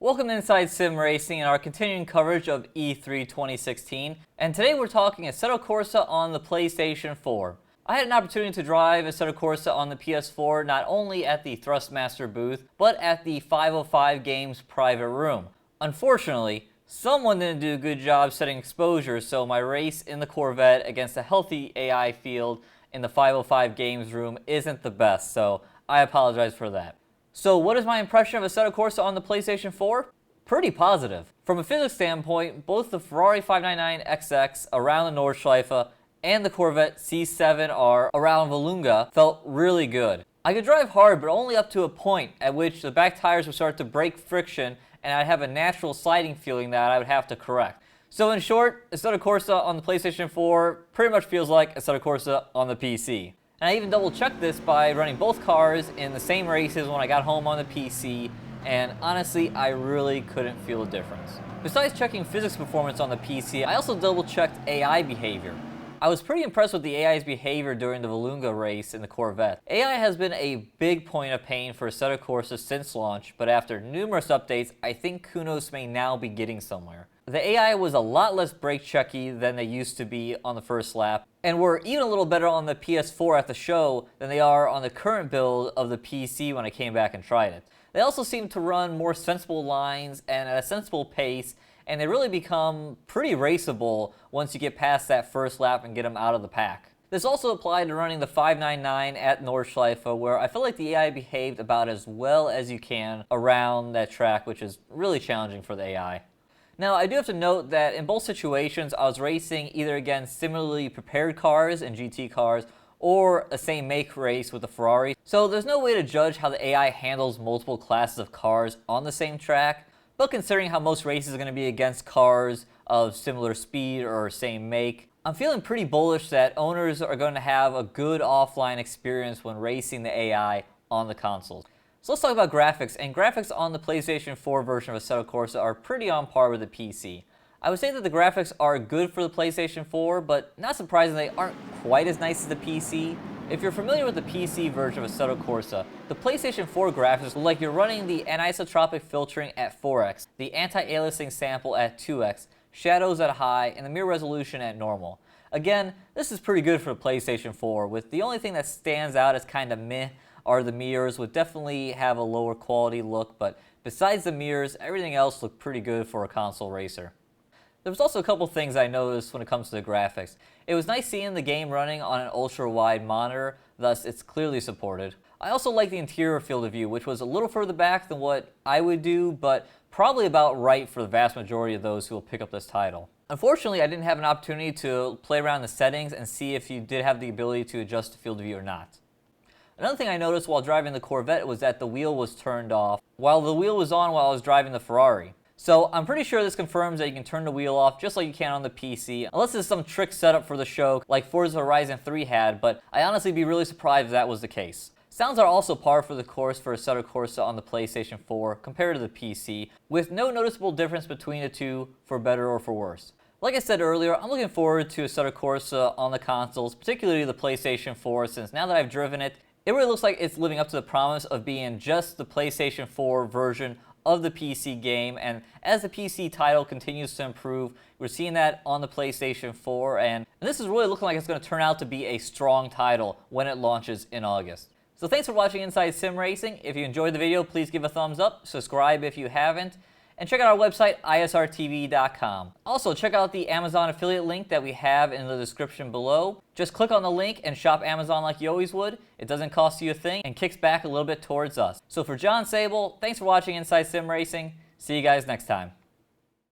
Welcome to Inside Sim Racing and our continuing coverage of E3 2016. And today we're talking Assetto Corsa on the PlayStation 4. I had an opportunity to drive Assetto Corsa on the PS4 not only at the Thrustmaster booth, but at the 505 Games private room. Unfortunately, someone didn't do a good job setting exposure, so my race in the Corvette against a healthy AI field in the 505 Games room isn't the best, so I apologize for that. So what is my impression of Assetto Corsa on the PlayStation 4? Pretty positive. From a physics standpoint, both the Ferrari 599XX around the Nordschleife and the Corvette C7R around Vallelunga felt really good. I could drive hard, but only up to a point at which the back tires would start to break friction and I'd have a natural sliding feeling that I would have to correct. So in short, Assetto Corsa on the PlayStation 4 pretty much feels like Assetto Corsa on the PC. And I even double-checked this by running both cars in the same races when I got home on the PC, and honestly, I really couldn't feel a difference. Besides checking physics performance on the PC, I also double-checked AI behavior. I was pretty impressed with the AI's behavior during the Vallelunga race in the Corvette. AI has been a big point of pain for Assetto Corsa since launch, but after numerous updates, I think Kunos may now be getting somewhere. The AI was a lot less brake checky than they used to be on the first lap, and were even a little better on the PS4 at the show than they are on the current build of the PC when I came back and tried it. They also seem to run more sensible lines and at a sensible pace, and they really become pretty raceable once you get past that first lap and get them out of the pack. This also applied to running the 599 at Nordschleife, where I feel like the AI behaved about as well as you can around that track, which is really challenging for the AI. Now, I do have to note that in both situations, I was racing either against similarly prepared cars and GT cars, or a same make race with the Ferrari. So there's no way to judge how the AI handles multiple classes of cars on the same track, but considering how most races are going to be against cars of similar speed or same make, I'm feeling pretty bullish that owners are going to have a good offline experience when racing the AI on the consoles. So let's talk about graphics, and graphics on the PlayStation 4 version of Assetto Corsa are pretty on par with the PC. I would say that the graphics are good for the PlayStation 4, but not surprisingly, they aren't quite as nice as the PC. If you're familiar with the PC version of Assetto Corsa, the PlayStation 4 graphics look like you're running the anisotropic filtering at 4x, the anti-aliasing sample at 2x, shadows at high, and the mirror resolution at normal. Again, this is pretty good for the PlayStation 4, with the only thing that stands out as kind of meh are the mirrors, would definitely have a lower quality look, but besides the mirrors, everything else looked pretty good for a console racer. There was also a couple things I noticed when it comes to the graphics. It was nice seeing the game running on an ultra-wide monitor, thus it's clearly supported. I also like the interior field of view, which was a little further back than what I would do, but probably about right for the vast majority of those who will pick up this title. Unfortunately, I didn't have an opportunity to play around the settings and see if you did have the ability to adjust the field of view or not. Another thing I noticed while driving the Corvette was that the wheel was turned off, while the wheel was on while I was driving the Ferrari. So I'm pretty sure this confirms that you can turn the wheel off just like you can on the PC, unless there's some trick setup for the show like Forza Horizon 3 had, but I honestly be really surprised if that was the case. Sounds are also par for the course for Assetto Corsa on the PlayStation 4 compared to the PC, with no noticeable difference between the two for better or for worse. Like I said earlier, I'm looking forward to Assetto Corsa on the consoles, particularly the PlayStation 4, since now that I've driven it, it really looks like it's living up to the promise of being just the PlayStation 4 version of the PC game, and as the PC title continues to improve, we're seeing that on the PlayStation 4, and this is really looking like it's going to turn out to be a strong title when it launches in August. So thanks for watching Inside Sim Racing. If you enjoyed the video, please give a thumbs up, subscribe if you haven't, and check out our website, isrtv.com. Also, check out the Amazon affiliate link that we have in the description below. Just click on the link and shop Amazon like you always would. It doesn't cost you a thing and kicks back a little bit towards us. So for John Sable, thanks for watching Inside Sim Racing. See you guys next time.